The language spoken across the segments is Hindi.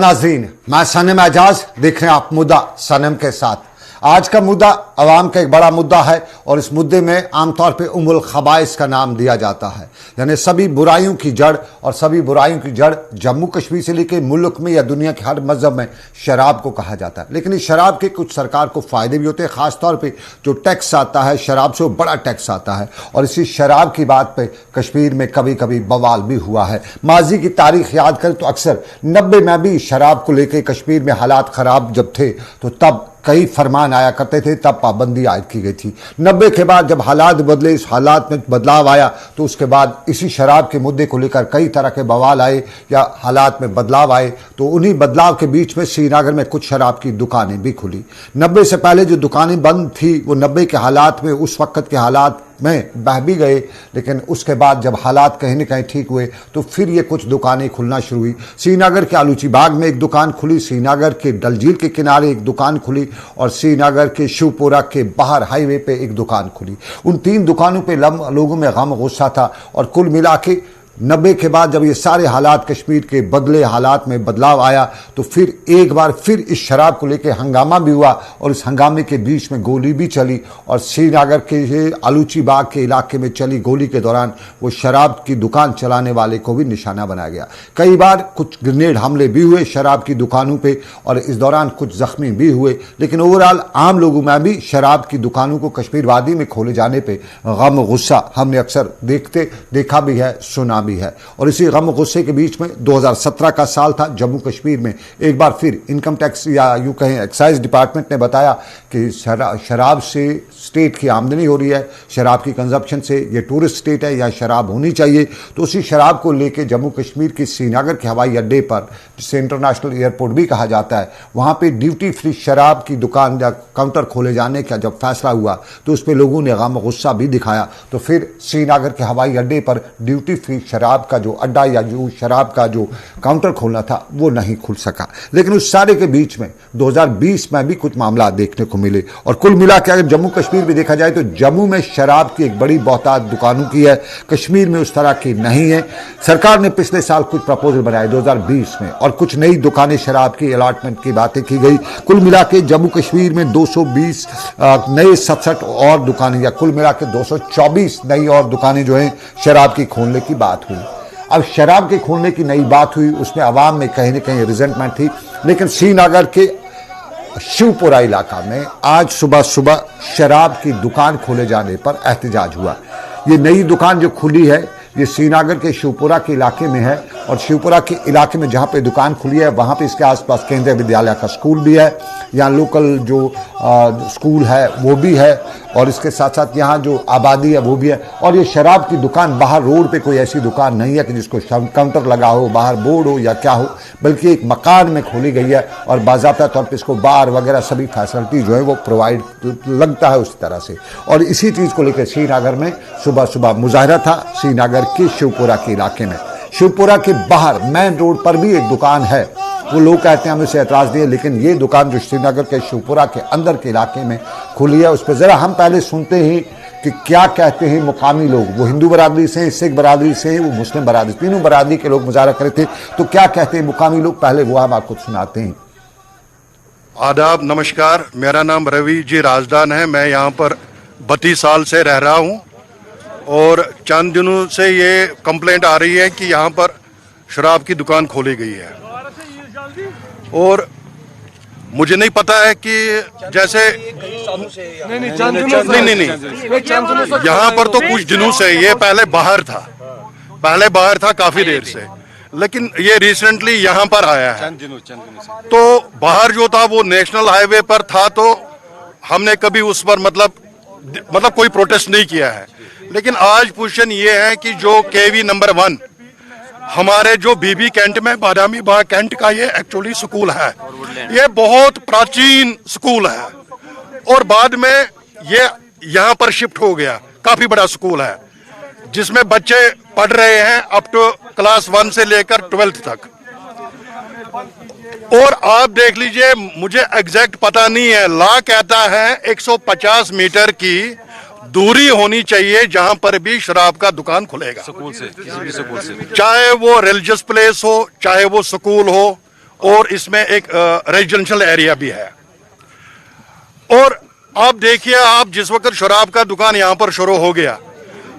नाज़रीन, मैं सनम एजाज, देख रहे हैं आप मुद्दा सनम के साथ। आज का मुद्दा अवाम का एक बड़ा मुद्दा है और इस मुद्दे में आमतौर पे उमुल खबाइस का नाम दिया जाता है, यानी सभी बुराइयों की जड़। और सभी बुराइयों की जड़ जम्मू कश्मीर से लेकर मुल्क में या दुनिया के हर मजहब में शराब को कहा जाता है। लेकिन इस शराब के कुछ सरकार को फ़ायदे भी होते हैं, ख़ासतौर पर जो टैक्स आता है शराब से, वो बड़ा टैक्स आता है। और इसी शराब की बात पर कश्मीर में कभी कभी बवाल भी हुआ है। माजी की तारीख याद करें तो अक्सर 90 में भी शराब को लेकर कश्मीर में हालात ख़राब जब थे तो तब कई फरमान आया करते थे, तब पाबंदी आयद की गई थी। 90 के बाद जब हालात बदले, इस हालात में बदलाव आया तो उसके बाद इसी शराब के मुद्दे को लेकर कई तरह के बवाल आए या हालात में बदलाव आए। तो उन्हीं बदलाव के बीच में श्रीनगर में कुछ शराब की दुकानें भी खुली। 90 से पहले जो दुकानें बंद थी वो 90 के हालात में, उस वक्त के हालात में बह भी गए, लेकिन उसके बाद जब हालात कहीं न कहीं ठीक हुए तो फिर ये कुछ दुकानें खुलना शुरू हुई। श्रीनगर के आलूची बाग में एक दुकान खुली, श्रीनगर के डल झील के किनारे एक दुकान खुली और श्रीनगर के शिवपुरा के बाहर हाईवे पे एक दुकान खुली। उन 3 दुकानों पे लोगों में गम गुस्सा था। और कुल मिला के 90 के बाद जब ये सारे हालात कश्मीर के बदले, हालात में बदलाव आया तो फिर एक बार फिर इस शराब को लेकर हंगामा भी हुआ और इस हंगामे के बीच में गोली भी चली। और श्रीनगर के आलूची बाग के इलाके में चली गोली के दौरान वो शराब की दुकान चलाने वाले को भी निशाना बनाया गया। कई बार कुछ ग्रेनेड हमले भी हुए शराब की दुकानों पे और इस दौरान कुछ जख्मी भी हुए। लेकिन ओवरऑल आम लोगों में भी शराब की दुकानों को कश्मीर वादी में खोले जाने पर गम गुस्सा हमने अक्सर देखा भी है, सुना भी है। और इसी गम गुस्से के बीच में 2017 का साल था। जम्मू कश्मीर में एक बार फिर इनकम टैक्स या यूं कहें एक्साइज डिपार्टमेंट ने बताया कि शराब से स्टेट की आमदनी हो रही है, शराब की कंजप्शन से ये टूरिस्ट स्टेट है या शराब होनी चाहिए। तो उसी शराब को लेकर जम्मू कश्मीर के श्रीनगर के हवाई अड्डे पर, जिसे इंटरनेशनल एयरपोर्ट भी कहा जाता है, वहाँ पे ड्यूटी फ्री शराब की दुकान या काउंटर खोले जाने का जब फैसला हुआ तो उस पर लोगों ने गम गुस्सा भी दिखाया। तो फिर श्रीनगर के हवाई अड्डे पर ड्यूटी फ्री शराब का जो अड्डा या जो शराब का जो काउंटर खोलना था वो नहीं खुल सका। लेकिन उस सारे के बीच में 2020 में भी कुछ मामला देखने को मिले। और कुल मिला के अगर जम्मू कश्मीर भी देखा जाए तो जम्मू में शराब की एक बड़ी बहुतायत दुकानों की है, कश्मीर में उस तरह की नहीं है। सरकार ने पिछले साल कुछ प्रपोजल बनाए 2020 में और कुछ नई दुकानें शराब की अलॉटमेंट की बातें की गई। कुल मिला के जम्मू कश्मीर में 220 नए 67 और दुकानें या कुल मिला के 224 नई और दुकानें जो हैं शराब की खोलने की बात हुई। अब शराब के खोलने की नई बात हुई, उसमें आवाम में कहीं न कहीं रिजेंटमेंट थी। लेकिन श्रीनगर के शिवपुरा इलाका में आज सुबह सुबह शराब की दुकान खोले जाने पर एहतजाज हुआ। ये नई दुकान जो खुली है ये श्रीनगर के शिवपुरा के इलाके में है और शिवपुरा के इलाके में जहाँ पे दुकान खुली है वहाँ पे इसके आसपास केंद्रीय विद्यालय का स्कूल भी है, यहाँ लोकल जो स्कूल है वो भी है और इसके साथ साथ यहाँ जो आबादी है वो भी है। और ये शराब की दुकान बाहर रोड पे कोई ऐसी दुकान नहीं है कि जिसको काउंटर लगा हो, बाहर बोर्ड हो या क्या हो, बल्कि एक मकान में खोली गई है और बाज़ाब्ता तौर पे इसको बार वगैरह सभी फैसिलिटी जो है वो प्रोवाइड लगता है उस तरह से। और इसी चीज़ को लेकर श्रीनगर में सुबह सुबह मुजाहरा था। श्रीनगर के शिवपुरा के इलाके में, शिवपुरा के बाहर मेन रोड पर भी एक दुकान है। वो लोग कहते हैं हमें उसे एतराज़ नहीं है, लेकिन ये दुकान जो श्रीनगर के शिवपुरा के अंदर के इलाके में खुली है उस पर ज़रा हम पहले सुनते हैं कि क्या कहते हैं मुकामी लोग। वो हिंदू बरादरी से हैं, सिख बरादरी से हैं, वो मुस्लिम बरादरी, तीनों बरादरी के लोग मुजाहरा करे थे। तो क्या कहते हैं मुकामी लोग, पहले वो हम आपको सुनाते हैं। आदाब, नमस्कार। मेरा नाम रवि जी राजदान है। मैं यहाँ पर 32 साल से रह रहा हूँ और चंद दिनों से ये कंप्लेंट आ रही है कि यहाँ पर शराब की दुकान खोली गई है और मुझे नहीं पता है कि जैसे नहीं, यहाँ पर तो कुछ दिनों से, ये पहले बाहर था काफी देर से, लेकिन ये रिसेंटली यहाँ पर आया है। तो बाहर जो था वो नेशनल हाईवे पर था तो हमने कभी उस पर मतलब कोई प्रोटेस्ट नहीं किया है। लेकिन आज पोजीशन ये है कि जो केवी नंबर 1 हमारे जो बीबी कैंट में, बादामी बाग कैंट का ये एक्चुअली स्कूल है, ये बहुत प्राचीन स्कूल है और बाद में ये यहाँ पर शिफ्ट हो गया। काफी बड़ा स्कूल है जिसमें बच्चे पढ़ रहे हैं अप टू क्लास 1 से लेकर 12th तक। और आप देख लीजिए, मुझे एग्जैक्ट पता नहीं है, लॉ कहता है 150 मीटर की दूरी होनी चाहिए जहां पर भी शराब का दुकान खुलेगा, स्कूल से, किसी भी स्कूल से, चाहे वो रिलीजियस प्लेस हो, चाहे वो स्कूल हो, और इसमें एक रेजिडेंशियल एरिया भी है। और आप देखिए, आप जिस वक्त शराब का दुकान यहाँ पर शुरू हो गया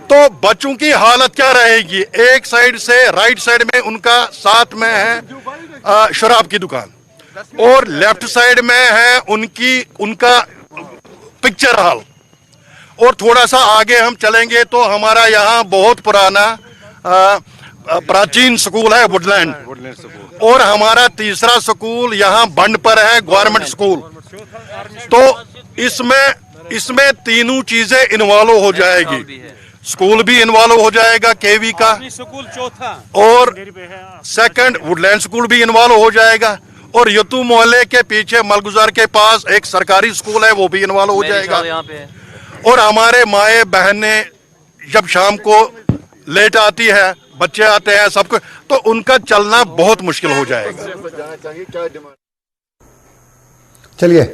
तो बच्चों की हालत क्या रहेगी। एक साइड से राइट साइड में उनका साथ में है शराब की दुकान और लेफ्ट साइड में है उनका पिक्चर हॉल। और थोड़ा सा आगे हम चलेंगे तो हमारा यहाँ बहुत पुराना प्राचीन स्कूल है वुडलैंड, और हमारा तीसरा स्कूल यहाँ बंड पर है गवर्नमेंट स्कूल। तो इसमें तीनों चीजें इन्वॉल्व हो जाएगी। स्कूल भी इन्वॉल्व हो जाएगा केवी का, स्कूल चौथा, और सेकंड वुडलैंड स्कूल भी इन्वॉल्व हो जाएगा, और यतू मोहल्ले के पीछे मलगुजार के पास एक सरकारी स्कूल है वो भी इन्वॉल्व हो जाएगा। और हमारे माए बहने जब शाम को लेट आती है, बच्चे आते हैं सबको, तो उनका चलना बहुत मुश्किल हो जाएगा। चलिए,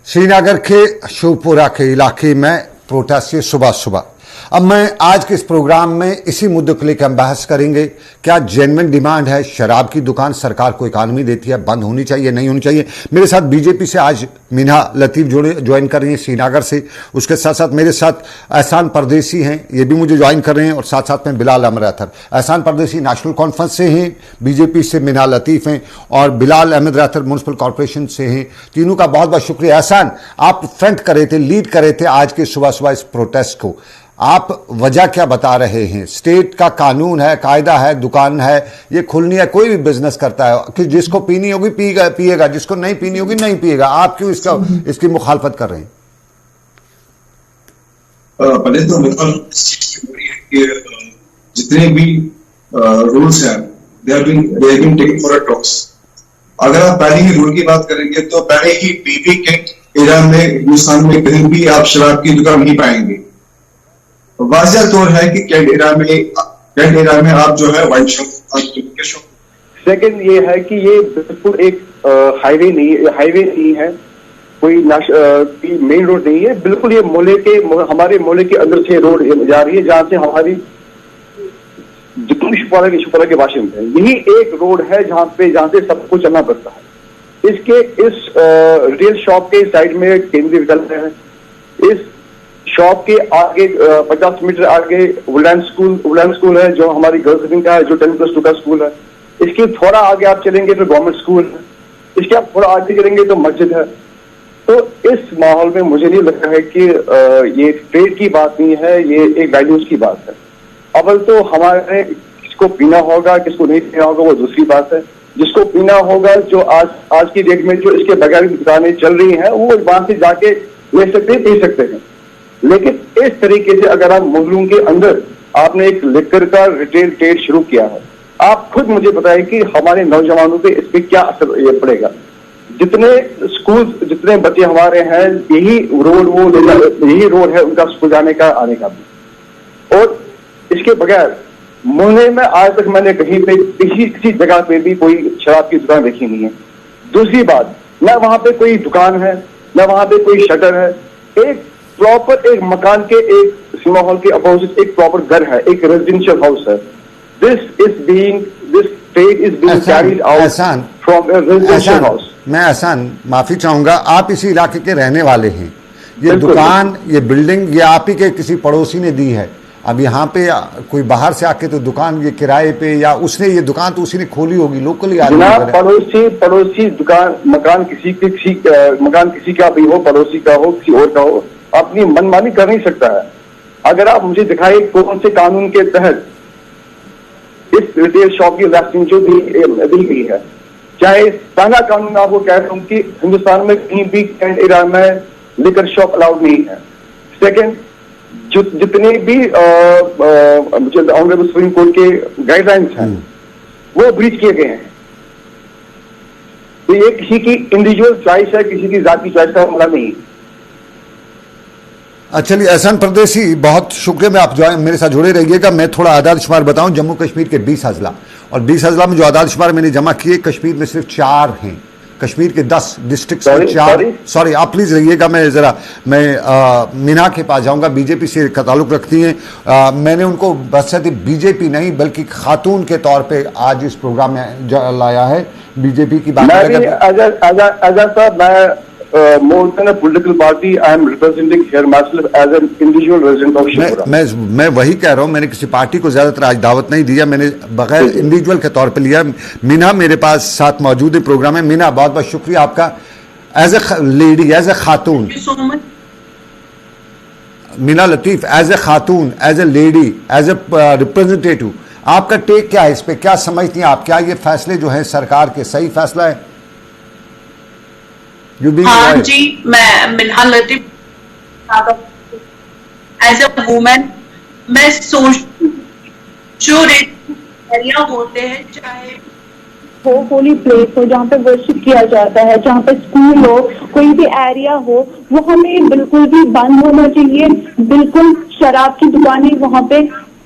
श्रीनगर के शिवपुरा के इलाके में प्रोटेस्ट की सुबह सुबह। अब मैं आज के इस प्रोग्राम में इसी मुद्दे को लेकर हम बहस करेंगे। क्या जेन्युइन डिमांड है शराब की दुकान सरकार को इकानमी देती है, बंद होनी चाहिए, नहीं होनी चाहिए। मेरे साथ बीजेपी से आज मीना लतीफ ज्वाइन कर रही हैं श्रीनगर से। उसके साथ साथ मेरे साथ एहसान परदेसी हैं, ये भी मुझे ज्वाइन कर रहे हैं, और साथ साथ में बिलाल अहमद रैथर। एहसान परदेसी नेशनल कॉन्फ्रेंस से हैं, बीजेपी से मीना लतीफ हैं, और बिलाल अहमद रैथर म्यूनसिपल कॉरपोरेशन से हैं। तीनों का बहुत बहुत शुक्रिया। एहसान, आप फ्रंट करे थे, लीड करे थे आज के सुबह सुबह इस प्रोटेस्ट को। आप वजह क्या बता रहे हैं? स्टेट का कानून है, कायदा है, दुकान है, ये खुलनी है, कोई भी बिजनेस करता है कि जिसको पीनी होगी पिएगा, जिसको नहीं पीनी होगी नहीं पिएगा। आप क्यों इसकी मुखालफत कर रहे हैं? पहले तो जितने भी रूल्स हैं they have been taken for a talks. अगर आप पहले ही रूल की बात करेंगे तो पहले ही बीबी किट एरा में हिंदुस्तान में कहीं भी आप शराब की दुकान नहीं पाएंगे। वाजिया तौर है कि कैंट एरा में आप जो है वाइन शॉप। सेकंड ये है कि ये बिल्कुल एक हाईवे नहीं है, कोई मेन रोड नहीं है, बिल्कुल ये हमारे मोहल्ले के अंदर से रोड जा रही है, जहां से हमारी जितनी शिवपुरा के बाशिंदे हैं, यही एक रोड है जहां से सबको चलना पड़ता है। इस रिटेल शॉप के साइड में केंद्रीय विद्यालय है, इस शॉप के आगे 50 मीटर आगे वुडलैंड स्कूल है जो हमारी गर्ल्स विंग का है, जो 10+2 का स्कूल है। इसके थोड़ा आगे आप चलेंगे तो गवर्नमेंट स्कूल है, इसके आप थोड़ा आगे चलेंगे तो मस्जिद है। तो इस माहौल में मुझे नहीं लगता है कि ये ट्रेड की बात नहीं है, ये एक वैल्यूज की बात है। अव्वल तो हमारे किसको पीना होगा किसको नहीं पीना होगा वो दूसरी बात है। जिसको पीना होगा, जो आज की डेट में जो इसके बगैर दुकानें चल रही हैं, वो वहां से जाके ले सकते हैं, पी सकते हैं। लेकिन इस तरीके से अगर आप मोहल्लों के अंदर आपने एक लिकर का रिटेल ट्रेड शुरू किया है, आप खुद मुझे बताएं कि हमारे नौजवानों पे इस पे क्या असर पड़ेगा। जितने बच्चे हमारे हैं, यही रोड है उनका स्कूल जाने का, आने का भी। और इसके बगैर मोहल्ले में आज तक मैंने कहीं पे किसी जगह पे भी कोई शराब की दुकान देखी नहीं है। दूसरी बात, न वहां पे कोई दुकान है, न वहां पे कोई शटर है। एक प्रॉपर एक मकान के एक सिनेमा हॉल के अपोजिट एक प्रॉपर घर है, एक रेजिडेंशियल हाउस है। This trade is being carried out from a residential house. मैं एहसान माफी चाहूंगा, आप इसी इलाके के रहने वाले हैं। ये दुकान, ये बिल्डिंग ये आप ही के किसी पड़ोसी ने दी है। अब यहाँ पे कोई बाहर से आके तो दुकान ये किराए पे, या उसने ये दुकान तो उसी ने खोली होगी, लोकली आदमी। पड़ोसी दुकान मकान किसी का भी हो, पड़ोसी का हो, किसी और का हो, अपनी मनमानी कर नहीं सकता है। अगर आप मुझे दिखाए कौन से कानून के तहत इस रिटेल शॉप की लाइसेंस जो दी गई है, चाहे पहला कानून आपको कहता हूं कि हिंदुस्तान में कहीं भी कैंट एरिया में लिकर शॉप अलाउड नहीं है। सेकंड, जितने भी ऑनरेबल सुप्रीम कोर्ट के गाइडलाइंस हैं वो ब्रीच किए गए हैं। तो ये किसी की इंडिविजुअल चॉइस है, किसी की जाति चॉइस का मामला नहीं। चलिए एहसान परदेसी, बहुत शुक्रिया। मैं आप मेरे साथ जुड़े रहिएगा। मैं थोड़ा आदाद शुमार बताऊं। जम्मू कश्मीर के 20 अजला, और 20 अजला में जो आदाद शुमार मैंने जमा किए, कश्मीर में सिर्फ 4 हैं। कश्मीर के 10 डिस्ट्रिक्ट में 4। सॉरी, आप प्लीज रहिएगा। मैं मीना के पास जाऊंगा, बीजेपी से का ताल्लुक रखती हैं। मैंने उनको बस बीजेपी नहीं बल्कि खातून के तौर पे आज इस प्रोग्राम में लाया है। बीजेपी की बात मैं भी करें। आजाद साहब, मैं more than a political party, I am representing here myself as an individual resident of Shivpura. मैं वही कह रहा हूं, मैंने किसी पार्टी को ज्यादातर आज दावत नहीं दिया, मैंने बगैर इंडिविजुअल के तौर पे लिया। मीना मेरे पास साथ मौजूद है प्रोग्राम में। मीना, बहुत बहुत शुक्रिया आपका, as a lady, as a खातून। मीना लतीफ, एज ए खातून, as a lady, as a representative, आपका टेक क्या है इस पे? क्या समझती हैं आप, क्या ये फैसले जो है सरकार के सही फैसला है? हाँ जी, मैं Minha Latif, as a women, मैं सोचती जो एरिया होते हैं, चाहे हो होली प्लेस हो जहाँ पे वर्शिप किया जाता है, जहाँ पे स्कूल हो, कोई भी एरिया हो, वो हमें बिल्कुल भी बंद होना चाहिए। बिल्कुल शराब की दुकानें वहाँ पे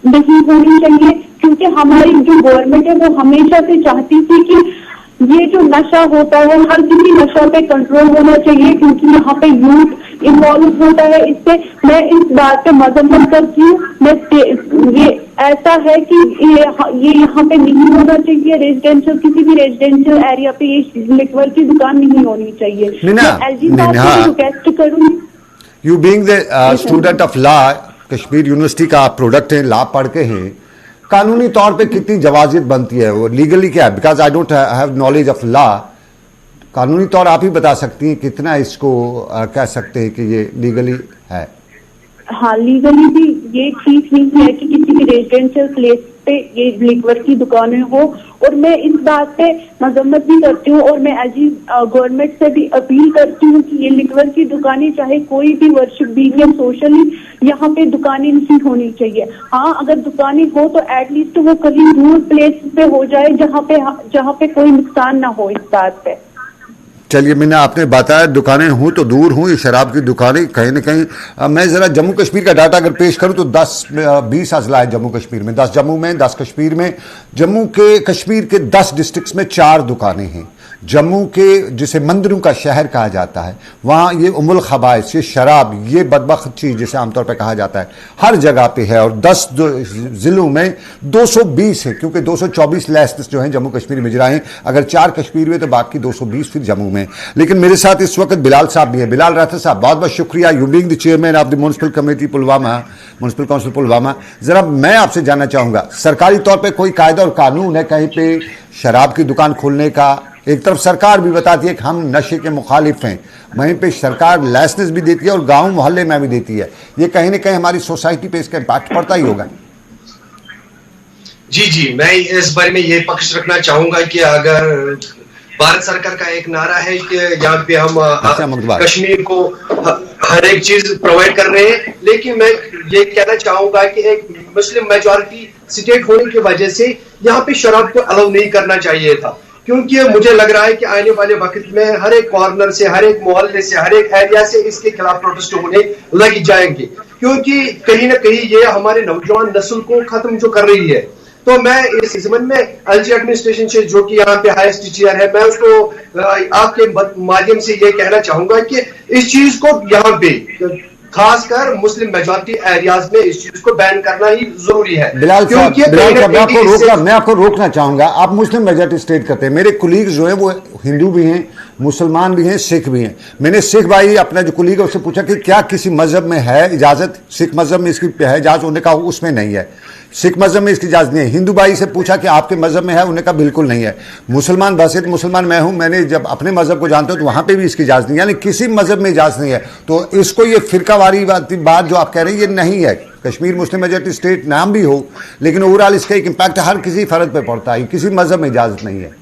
नहीं होनी चाहिए, क्योंकि हमारी जो गवर्नमेंट है वो हमेशा से चाहती थी कि ये जो नशा होता है, हर किसी नशा पे कंट्रोल होना चाहिए, क्योंकि यहाँ पे यूथ इन्वॉल्व होता है। इससे मैं इस बात पे मजम्मत करती हूँ। ये ऐसा है कि ये यहाँ पे नहीं होना चाहिए। रेजिडेंशियल, किसी भी रेजिडेंशियल एरिया पे ये लिक्वर की दुकान नहीं होनी चाहिए। मैं एलजी साहब से रिक्वेस्ट करूंगी, you being the student of law, Kashmir university का आप प्रोडक्ट है, लॉ पढ़ के हैं, कानूनी तौर पे कितनी जवाजियत बनती है, वो लीगली क्या है? Because I don't have knowledge of law, कानूनी तौर आप ही बता सकती हैं कितना इसको कह सकते हैं कि ये लीगली है? हाँ, लीगली भी ये ठीक नहीं है कि किसी भी रेजिडेंशियल प्लेस पे ये लिक्वर की दुकानें हो। और मैं इस बात पे मजम्मत भी करती हूँ, और मैं एजी गवर्नमेंट से भी अपील करती हूँ कि ये लिक्वर की दुकानें, चाहे कोई भी वर्शिप बीइंग या सोशली, यहाँ पे दुकानें नहीं होनी चाहिए। हाँ, अगर दुकानें हो तो एटलीस्ट वो कहीं दूर प्लेस पे हो जाए, जहाँ पे कोई नुकसान ना हो इस बात पे। चलिए मीना, आपने बताया दुकानें हूं तो दूर हूं, ये शराब की दुकानें कहीं ना कहीं। मैं जरा जम्मू कश्मीर का डाटा अगर पेश करूं तो 10-20 अजला है जम्मू कश्मीर में, 10 जम्मू में, 10 कश्मीर में। जम्मू के कश्मीर के 10 डिस्ट्रिक्ट्स में 4 दुकानें हैं। जम्मू के जिसे मंदिरों का शहर कहा जाता है, वहाँ ये उमुल खबाइस, ये शराब, ये बदबख्त चीज़ जिसे आमतौर पर कहा जाता है, हर जगह पे है। और 10 ज़िलों में 220 है, क्योंकि 224 लाइसेंस जो हैं जम्मू कश्मीर में इजरा हैं। अगर 4 कश्मीर में तो बाकी 220 फिर जम्मू में। लेकिन मेरे साथ इस वक्त बिलाल साहब भी हैं। बिलाल राठौर साहब, बहुत बहुत शुक्रिया, you being the chairman of the municipal committee Pulwama, municipal council Pulwama. जरा मैं आपसे जानना चाहूँगा, सरकारी तौर पर कोई कायदा और कानून है कहीं पे शराब की दुकान खोलने का? एक तरफ सरकार भी बताती है कि हम नशे के मुखालिफ हैं, वहीं पे सरकार लाइसेंस भी देती है और गांव मोहल्ले में भी देती है। ये कहीं ना कहीं हमारी सोसाइटी पे इसका इम्पैक्ट पड़ता ही होगा। जी, मैं इस बारे में ये पक्ष रखना चाहूंगा कि अगर भारत सरकार का एक नारा है कि यहाँ पे हम कश्मीर को हर एक चीज प्रोवाइड कर रहे हैं, लेकिन मैं ये कहना चाहूंगा कि एक मुस्लिम मेजॉरिटी स्टेट होने की वजह से यहाँ पे शराब को अलाउ नहीं करना चाहिए था। क्योंकि मुझे लग रहा है कि आने वाले वक्त में हर एक कॉर्नर से, हर एक मोहल्ले से, हर एक एरिया से इसके खिलाफ प्रोटेस्ट होने लग जाएंगे, क्योंकि कहीं ना कहीं ये हमारे नौजवान नस्ल को खत्म जो कर रही है। तो मैं इस जमन में एलजी एडमिनिस्ट्रेशन से, जो कि यहाँ पे हाईएस्ट चेयर है, मैं उसको आपके माध्यम से ये कहना चाहूंगा कि इस चीज को यहाँ पे खासकर मुस्लिम मेजॉरिटी एरियाज में इस चीज को बैन करना ही जरूरी है। बिलाल साहब, मैं आपको रोकना चाहूंगा। आप मुस्लिम मेजॉरिटी स्टेट करते हैं, मेरे कुलीग जो हैं वो हिंदू भी हैं, मुसलमान भी हैं, सिख भी हैं। मैंने सिख भाई अपना जो कुलीग है उससे पूछा कि क्या किसी मजहब में है इजाजत, सिख मजहब में इसकी है इजाजत? उन्होंने कहा उसमें नहीं है, सिख मजहब में इसकी इजाजत नहीं है। हिंदू भाई से पूछा कि आपके मजहब में है? उन्होंने कहा बिल्कुल नहीं है। मुसलमान बसित मुसलमान मैं हूं, मैंने जब अपने मजहब को जानते हो तो वहां पे भी इसकी इजाजत नहीं है, यानी किसी मजहब में इजाजत नहीं है। तो इसको ये फिरकावारी बात जो आप कह रहे हैं ये नहीं है। कश्मीर मुस्लिम मेजॉरिटी स्टेट नाम भी हो, लेकिन ओवरऑल इसका एक इम्पैक्ट हर किसी फर्द पे पड़ता है, किसी मजहब में इजाजत नहीं है।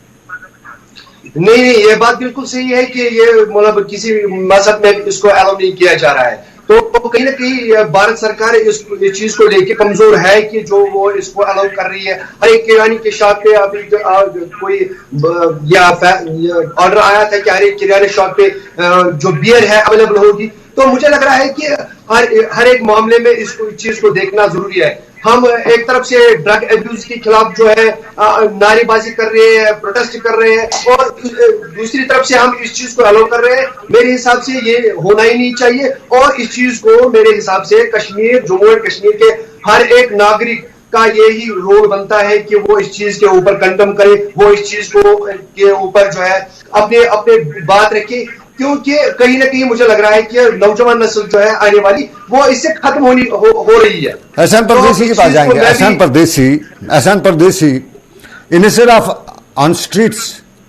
नहीं, ये बात बिल्कुल सही है कि ये मतलब किसी मजहब में इसको अलाउ नहीं किया जा रहा है। तो कहीं ना कहीं भारत सरकार इस चीज को लेके कमजोर है कि जो वो इसको अलाउ कर रही है। हर एक किरानी के शॉप पे अभी कोई ऑर्डर आया था कि हर एक किराने शॉप पे जो बियर है अवेलेबल होगी। तो मुझे लग रहा है कि हर एक मामले में इस चीज को देखना जरूरी है। हम एक तरफ से ड्रग एब्यूज के खिलाफ जो है नारेबाजी कर रहे हैं, प्रोटेस्ट कर रहे हैं, और दूसरी तरफ से हम इस चीज को अलाउ कर रहे हैं। मेरे हिसाब से ये होना ही नहीं चाहिए, और इस चीज को मेरे हिसाब से कश्मीर, जम्मू एंड कश्मीर के हर एक नागरिक का यही रोल बनता है कि वो इस चीज के ऊपर कंडम करे, वो इस चीज को के ऊपर जो है अपने अपने बात रखे, क्योंकि कहीं ना कहीं मुझे लग रहा है कि नौजवान नस्ल जो है आने वाली वो इससे खत्म हो रही है। एहसान परदेसी के पास जाएंगे। एहसान परदेसी इंस्टेड ऑफ ऑन स्ट्रीट्स,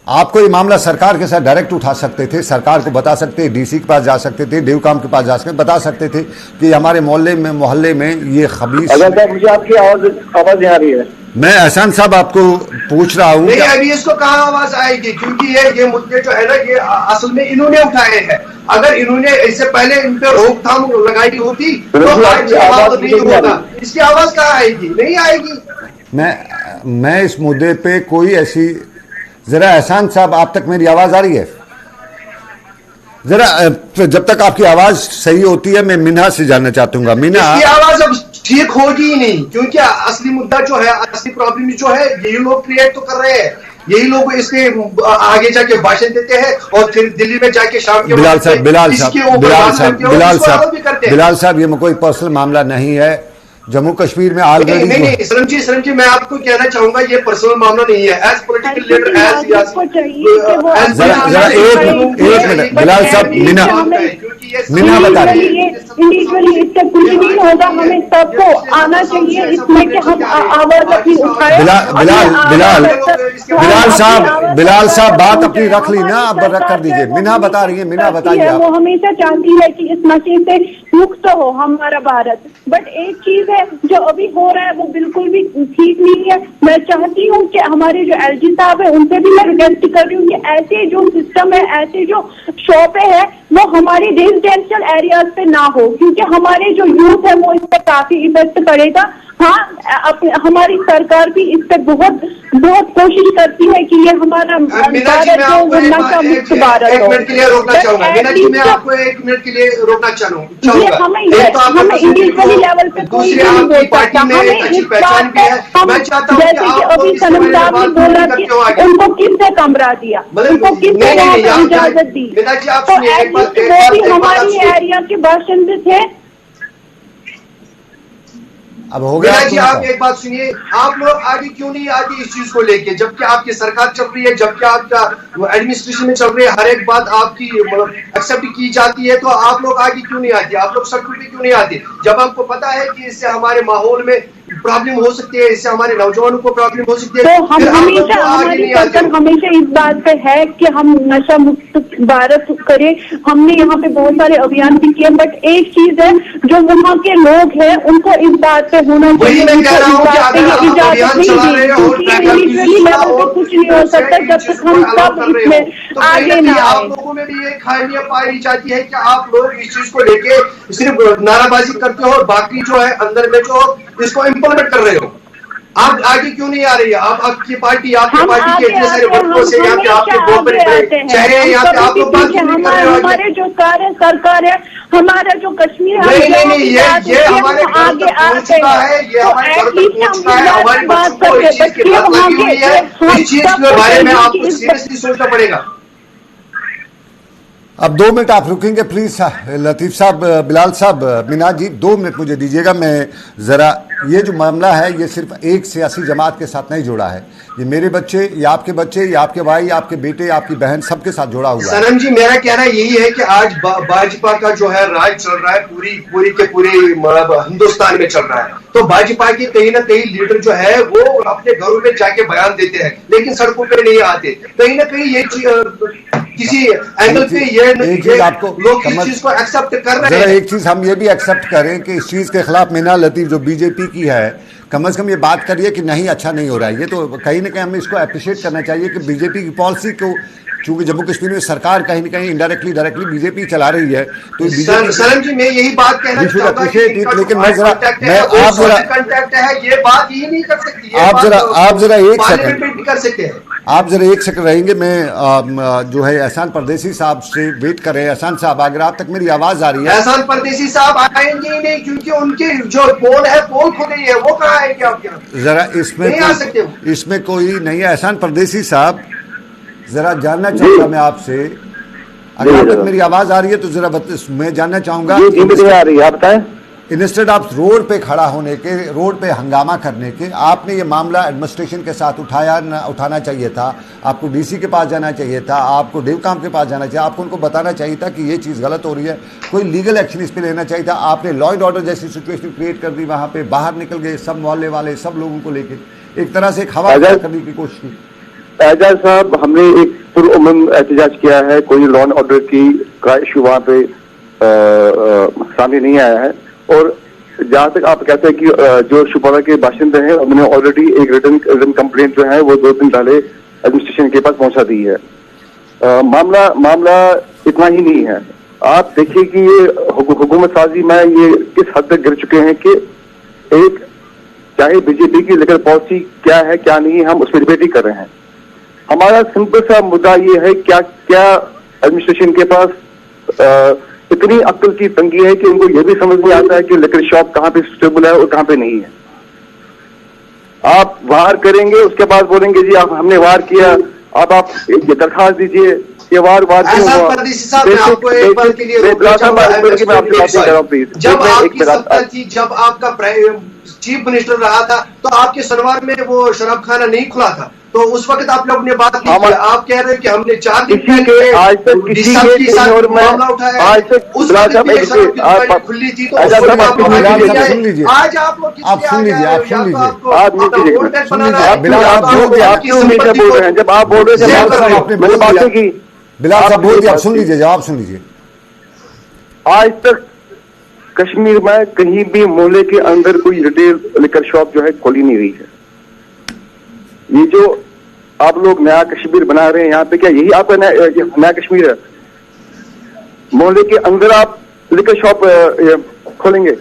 आपको ये मामला सरकार के साथ डायरेक्ट उठा सकते थे, सरकार को बता सकते, डीसी के पास जा सकते थे, डेवकाम के पास जा सकते, बता सकते थे कि हमारे मोहल्ले में ये खबीस। मुझे आपकी आवाज आ रही है। मैं एहसान साहब आपको पूछ रहा हूँ, नहीं अभी इसको कहाँ आवाज आएगी, क्योंकि ये मुद्दे जो है ना ये असल में इन्होंने उठाए हैं। अगर इन्होंने इससे पहले इन पे रोकथाम लगाई होती तो आज आवाज नहीं होगा। इसकी आवाज कहाँ आएगी? नहीं आएगी। मैं इस मुद्दे पे कोई ऐसी, जरा एहसान साहब आप तक मेरी आवाज आ रही है? जरा जब तक आपकी आवाज सही होती है मैं मिन्हा से जानना चाहता हूँ। मिन्हा, इसकी आवाज अब ठीक होगी ही नहीं, क्योंकि असली मुद्दा जो है, असली प्रॉब्लम जो है यही लोग क्रिएट तो कर रहे हैं। यही लोग इसके आगे जाके भाषण देते हैं और फिर दिल्ली में जाके शाम के बिलाल साहब ये कोई पर्सनल मामला नहीं है। जम्मू कश्मीर में ऑलरेडी नहीं सरम जी मैं आपको कहना चाहूंगा ये पर्सनल मामला नहीं है। एज पॉलिटिकल लीडर जरा एक मिनट बिलाल साहब, मीना बता रही है इंडिविजुअली इससे कुछ नहीं होगा, हमें सबको आना चाहिए इसमें कि हम आवाज अपनी उठाएं। बिलाल साहब बात अपनी रख ली ना, अब रख कर दीजिए। मीना बता रही है, मीना बताइए। वो हमेशा चाहती है कि इस नशे से मुक्त हो हमारा भारत, बट एक चीज है जो अभी हो रहा है वो बिल्कुल भी ठीक नहीं है। मैं चाहती हूँ कि हमारे जो एलजी साहब है उनसे भी मैं रिक्वेस्ट कर रही हूँ कि ऐसे जो सिस्टम है, ऐसे जो शॉपें हैं वो हमारे रेजिडेंशियल एरियाज पे ना हो, क्योंकि हमारे जो यूथ है वो इस पर काफी इफेक्ट पड़ेगा। हाँ, हमारी सरकार भी इस पे बहुत कोशिश करती है कि ये हमारा भारत जो नशा मुक्त भारत हो। 1 मिनट के लिए रोकना चाहूंगा मीना जी, मैं आपको 1 मिनट के लिए रोकना चाहूंगा। हमें इंडिविजुअली लेवल पे कोई नहीं बोल सकता। हमें इस बात पे जैसे कि अभी सनम साहब ने बोला कि उनको किसने कमरा दिया, उनको किसने इजाजत दी, तो एटलीस्ट वो भी हमारी एरिया के बाशिंदे थे। अब हो गया जी आप एक बात सुनिए, आप लोग आगे क्यों नहीं आते इस चीज को लेके, जबकि आपकी सरकार चल रही है, जबकि आपका एडमिनिस्ट्रेशन में चल रही है, हर एक बात आपकी एक्सेप्ट की जाती है, तो आप लोग आगे क्यों नहीं आते? आप लोग सड़कों पे क्यों नहीं आते जब आपको पता है कि इससे हमारे माहौल में प्रॉब्लम हो सकती है, इससे हमारे नौजवानों को प्रॉब्लम हो सकती है? तो हम हमेशा, हमारी सरकार हमेशा इस बात पे है कि हम नशा मुक्त भारत करें। हमने यहाँ पे बहुत सारे अभियान भी किए, बट एक चीज है जो वहाँ के लोग हैं उनको इस बात पे होना चाहिए, इजाजत नहीं दी, क्योंकि इंडिविजुअली लेवल पे कुछ नहीं हो सकता जब तक हम सब इसमें आगे ना आए। आप लोगों में भी एक खामियां पाई जाती है कि आप लोग इस चीज को लेके सिर्फ नाराबाजी करते हो और बाकी जो है अंदर में जो इसको इम्प्लीमेंट कर रहे हो। आप आगे क्यों नहीं आ रही है? आप आपकी पार्टी के इतने सारे वर्कर्स से यहाँ पे आपके बहुत बड़े चेहरे हैं, यहाँ पे आप लोग बात क्यों नहीं कर रहे हो? हमारे जो सरकार है, हमारा जो कश्मीर है, नहीं ये हमारे आगे आ चुका है, ये हमारे हमारी बात करके इस चीज के बारे में आपको सीरियसली सोचना पड़ेगा। अब 2 मिनट आप रुकेंगे प्लीज लतीफ साहब, बिलाल साहब, मीना जी 2 मिनट मुझे दीजिएगा। मैं जरा, ये जो मामला है ये सिर्फ एक सियासी जमात के साथ नहीं जुड़ा है, ये मेरे बच्चे या आपके भाई, आपके बेटे, आपकी बहन, सबके साथ जुड़ा हुआ है। सनम जी मेरा कहना यही है कि आज भाजपा का जो है राज चल रहा है पूरी के पूरे हिंदुस्तान में चल रहा है, तो भाजपा के कहीं ना कहीं लीडर जो है वो अपने घरों में जाके बयान देते हैं लेकिन सड़कों पे नहीं आते। कहीं ना कहीं ये किसी एंगल पे ये आपको लोग इस चीज को एक्सेप्ट कर रहे हैं। एक चीज हम ये भी एक्सेप्ट करें कि इस चीज के खिलाफ मीना लतीफ जो बीजेपी की है कम से कम ये बात करिए कि नहीं अच्छा नहीं हो रहा है, ये तो कहीं ना कहीं हमें इसको अप्रिशिएट करना चाहिए कि बीजेपी की पॉलिसी को, चूंकि जम्मू कश्मीर में सरकार कहीं ना कहीं डायरेक्टली बीजेपी चला रही है, तो सनम जी मैं यही बात कहना चाहूंगा, लेकिन मैं जरा कांटेक्ट है, ये बात ही नहीं कर सकती। आप जरा एक सेकंड कर सकते हैं, आप जरा एक सेकंड रहेंगे। मैं जो है एहसान परदेसी साहब से वेट कर रहे हैं। एहसान साहब अगर आप तक मेरी आवाज आ रही है। एहसान परदेसी साहब आएंगे ही नहीं, क्योंकि उनकी जो पोल खो गई है, वो कहाँ आएंगे आपके यहाँ? जरा इसमें कोई नहीं है। एहसान परदेसी साहब जरा जानना चाहूंगा मैं आपसे, अगर आप तक मेरी आवाज आ रही है तो जरा मैं जानना चाहूंगा। आ रही है, आप बताएं। इंस्टेड ऑफ रोड पे खड़ा होने के, रोड पे हंगामा करने के, आपने ये मामला एडमिनिस्ट्रेशन के साथ उठाना चाहिए था। आपको डीसी के पास जाना चाहिए था, आपको डेवकाम के पास जाना चाहिए, आपको उनको बताना चाहिए था कि ये चीज़ गलत हो रही है, कोई लीगल एक्शन इस पर लेना चाहिए था। आपने लॉ एंड ऑर्डर जैसी सिचुएशन क्रिएट कर दी, वहाँ पे बाहर निकल गए सब मोहल्ले वाले, सब लोगों को लेके एक तरह से एक हवा करने की कोशिश की। एजाज साहब, हमने एक पुरअमन एहतजाज किया है, कोई लॉ एंड ऑर्डर की का इशू वहाँ पे सामने नहीं आया है। और जहाँ तक आप कहते हैं कि जो शुपारा के बाशिंदे हैं, उन्होंने ऑलरेडी एक रिटर्न कंप्लेंट जो है वो 2 दिन पहले एडमिनिस्ट्रेशन के पास पहुंचा दी है। मामला इतना ही नहीं है। आप देखिए कि ये हुकूमत साजी में ये किस हद तक गिर चुके हैं कि एक चाहे बीजेपी की लिकर पॉलिसी क्या है क्या नहीं है, हम उस पर डिबेट ही कर रहे हैं। हमारा सिंपल सा मुद्दा ये है, क्या एडमिनिस्ट्रेशन के पास इतनी अक्ल की तंगी है कि उनको ये भी समझ नहीं आता है कि लिकर शॉप कहाँ पे सुटेबल है और कहाँ पे नहीं है। आप वार करेंगे, उसके बाद बोलेंगे जी आप हमने वार किया, अब आप ये दरखास्त दीजिए, ये वार क्यों हुआ? जब आपका चीफ मिनिस्टर रहा था तो आपके सलवार में वो शराब खाना नहीं खुला था, तो उस वक्त आप लोग ने बात की। आप कह रहे हैं कि हमने 4 दिन के आज तक किसी के मामला उठाया, आज तक उस वक्त खुली थी, तो आज आप लोग सुन लीजिए, आप सुन लीजिए, आप सुन लीजिए, आप क्यों मीडिया बोल रहे हैं? जब आप बोल रहे थे मैंने बातें की, बिलाल साहब बोल दिया, आप सुन लीजिए, जवाब सुन लीजिए। आज तक कश्मीर में कहीं भी मोहल्ले के अंदर कोई रिटेल लिकर शॉप जो है खोली नहीं रही है। ये जो आप लोग नया कश्मीर बना रहे हैं, यहाँ पे क्या यही आपका नया कश्मीर है? मोहल्ले के अंदर आप लिकर शॉप खोलेंगे?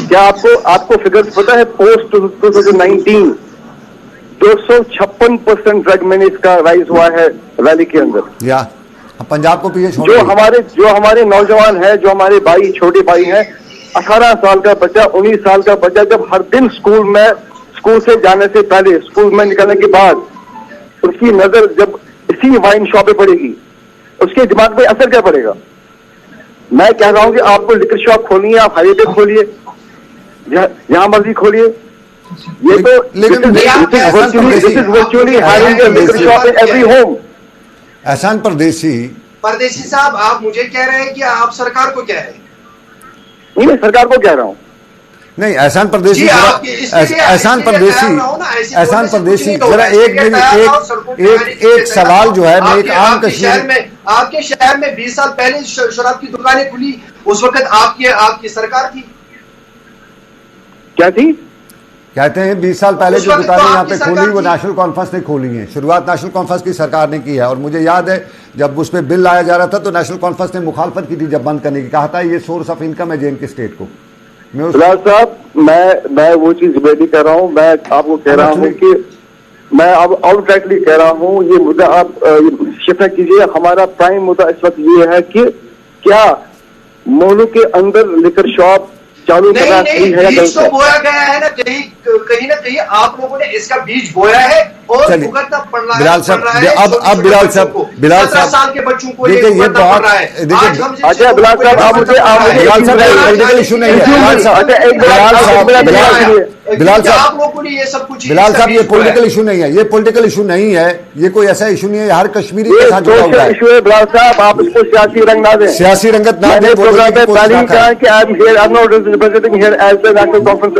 क्या आपको फिगर्स पता है? पोस्ट 2019 256% ड्रग मैंने इसका राइज हुआ है वैली के अंदर। या पंजाब को पीछे छोड़, जो हमारे नौजवान है, जो हमारे भाई छोटे भाई हैं, 18 साल का बच्चा, 19 साल का बच्चा जब हर दिन स्कूल से जाने से पहले, स्कूल में निकलने के बाद उसकी नजर जब इसी वाइन शॉप पे पड़ेगी, उसके दिमाग पे असर क्या पड़ेगा? मैं कह रहा हूं कि आपको लिकर शॉप खोलनी है, आप हाईवे पे खोलिए, जहां मर्जी खोलिए। ये तो virtually having a liquor shop in every home. एहसान परदेसी साहब, आप मुझे कह रहे हैं कि आप सरकार को कह रहे हैं? नहीं, मैं सरकार को कह रहा हूं। नहीं, एहसान परदेसी जरा एक सवाल जो है, मैं एक आम कश्मीर में, आपके शहर में 20 साल पहले शराब की दुकानें खुली, उस वक्त आपकी सरकार थी। क्या थी? कहते हैं 20 साल पहले जो दुकानें यहाँ पे खोली वो नेशनल कॉन्फ्रेंस ने खोली हैं। शुरुआत नेशनल कॉन्फ्रेंस की सरकार ने की है, और मुझे याद है जब उस पर बिल लाया जा रहा था तो नेशनल कॉन्फ्रेंस ने मुखालफत की थी, जब बंद करने की, कहा था ये सोर्स ऑफ इनकम है जे.एंड.के स्टेट को। साहब, मैं वो चीज डिबेट कर रहा हूँ। मैं आपको कह रहा हूँ कि मैं अब आउटराइटली कह रहा हूँ, ये मुद्दा आप शिफ्ट कीजिए। हमारा प्राइम मुद्दा इस वक्त ये है कि क्या मोहल्लों के अंदर लिकर शॉप चालू करना सही है? बीज तो बोया गया है ना, कहीं ना कहीं आप लोगों ने इसका बीज बोया है और भुगतना पड़ रहा है। बिलाल साहब, अब बिलाल साल के बच्चों को देखिए, ये बहुत अच्छा बिलाल साहब, आप मुझे पॉलिटिकल इशू नहीं है। बिलाल साहब, ये पॉलिटिकल इशू नहीं है, ये पॉलिटिकल इशू नहीं है, ये कोई ऐसा इशू नहीं है, हर कश्मीरी के साथ जुड़ा हुआ है। इशू है बिलाल साहब, आप इसको सियासी रंग ना दें, सियासी रंगत ना दें। प्रोग्राम पे तालीम कहा कि I am here, I am not representing here as the national conference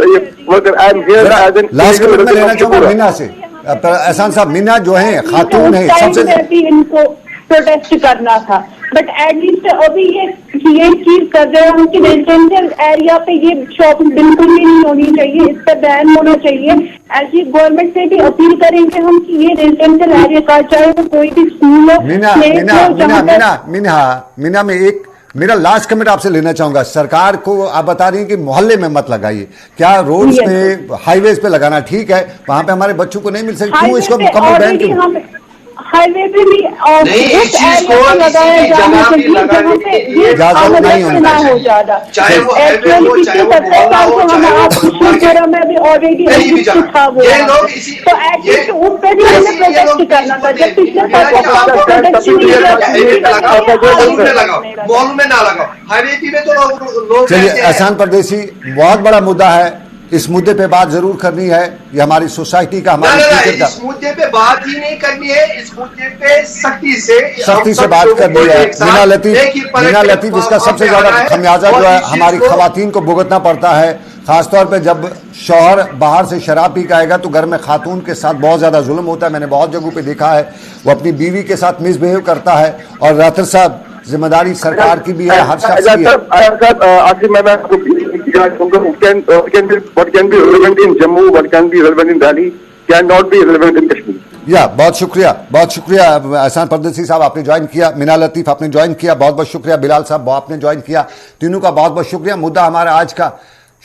worker, I am here as an last comment में लेना चाहूंगा मीना से। एहसान साहब, मीना जो है खातून है, सबसे इनको प्रोटेस्ट करना था, बट एटलीस्ट अभी ये चीज कर रहे हैं कि रेजिडेंशियल एरिया पे ये शॉप बिल्कुल भी नहीं होनी चाहिए, इस पर बैन होना चाहिए। ऐसी गवर्नमेंट से भी अपील करेंगे हम कि ये रेजिडेंशियल एरिया का, चाहे वो कोई भी स्कूल हो। मीना में एक मेरा लास्ट कमेंट आपसे लेना चाहूंगा। सरकार को आप बता रही हैं कि मोहल्ले में मत लगाइए, क्या रोड्स पे, हाईवेज पे लगाना ठीक है, वहां पे हमारे बच्चों को नहीं मिल सकती, क्यों इसको मुकम्मल बैन क्यों? हाईवे पे भी नहीं, उस एरिया को लगाया जाना चाहिए जहाँ पे ये इजाजत नहीं होनी ना हो ज्यादा। चाहे वो हाईवे एक्चुअली हो, पिछले चाहे वो 70 मोहल्ला साल हो, से हम चाहे वो कृष्णपुरा में भी ऑलरेडी कहीं भी जगह। था वो, ये लोग इसी- तो एटलीस्ट उस पे भी हमें प्रोटेक्ट करना था। जब पिछले 70 साल से प्रोटेक्ट नहीं किया मॉल में ना लगाओ, हाईवे में तो लोग चलिए, रहते हैं। एहसान परदेसी, बहुत बड़ा मुद्दा है, इस मुद्दे पे बात जरूर करनी है। ये हमारी सोसाइटी का, हमारे फ्यूचर का, इस मुद्दे पे बात ही नहीं करनी है, इस मुद्दे पे सख्ती से बात करनी है। मीना लतीफ इसका सबसे ज्यादा खमियाजा जो है हमारी खवातीन को भुगतना पड़ता है, खासतौर पे जब शौहर बाहर से शराब पी के आएगा तो घर में खातून के साथ बहुत ज्यादा जुल्म होता है। मैंने बहुत जगहों पे देखा है, वो अपनी बीवी के साथ मिसबिहेव करता है। और रातर साहब, जिम्मेदारी सरकार की भी है, हर शख्स की है। आखिर मैं आपको what can be relevant in Jammu, what can be relevant in Delhi, cannot be relevant in Kashmir. या बहुत शुक्रिया एहसान परदेसी साहब, आपने ज्वाइन किया। मीना लतीफ आपने ज्वाइन किया, बहुत बहुत शुक्रिया। बिलाल साहब आपने ज्वाइन किया, तीनों का बहुत बहुत शुक्रिया। मुद्दा हमारा आज का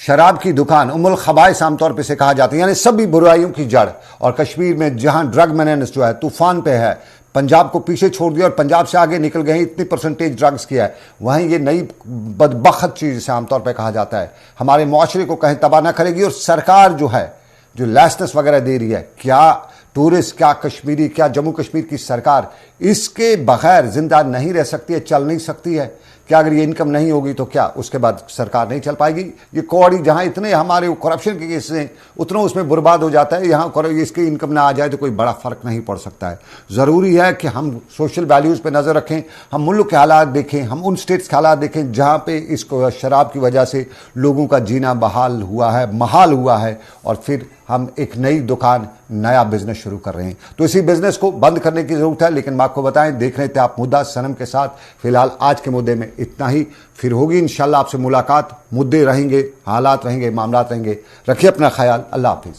शराब की दुकान, उम्मुल खबाइस आमतौर पे से कहा जाता है, यानी सभी बुराइयों की जड़। और कश्मीर में जहां ड्रग मेनेंस जो है तूफान पे है, पंजाब को पीछे छोड़ दिया और पंजाब से आगे निकल गए, इतनी परसेंटेज ड्रग्स किया है। वहीं ये नई बदबख्त चीज़ से आमतौर पे कहा जाता है, हमारे मुआशरे को कहीं तबाह ना करेगी। और सरकार जो है, जो लाइसेंस वगैरह दे रही है, क्या टूरिस्ट, क्या कश्मीरी, क्या जम्मू कश्मीर की सरकार इसके बगैर जिंदा नहीं रह सकती है, चल नहीं सकती है? क्या अगर ये इनकम नहीं होगी तो क्या उसके बाद सरकार नहीं चल पाएगी? ये कौड़ी जहां इतने हमारे करप्शन के केस हैं उतना उसमें बर्बाद हो जाता है, यहाँ इसकी इनकम ना आ जाए तो कोई बड़ा फर्क नहीं पड़ सकता है। ज़रूरी है कि हम सोशल वैल्यूज़ पे नज़र रखें, हम मुल्क के हालात देखें, हम उन स्टेट्स के हालात देखें जहाँ पे इसको शराब की वजह से लोगों का जीना महाल हुआ है, और फिर हम एक नई दुकान, नया बिजनेस शुरू कर रहे हैं। तो इसी बिजनेस को बंद करने की जरूरत है। लेकिन मैं आपको बताएं, देख रहे थे आप मुद्दा सनम के साथ। फिलहाल आज के मुद्दे में इतना ही, फिर होगी इंशाल्लाह आपसे मुलाकात। मुद्दे रहेंगे, हालात रहेंगे, मामलात रहेंगे। रखिए अपना ख्याल। अल्लाह हाफिज।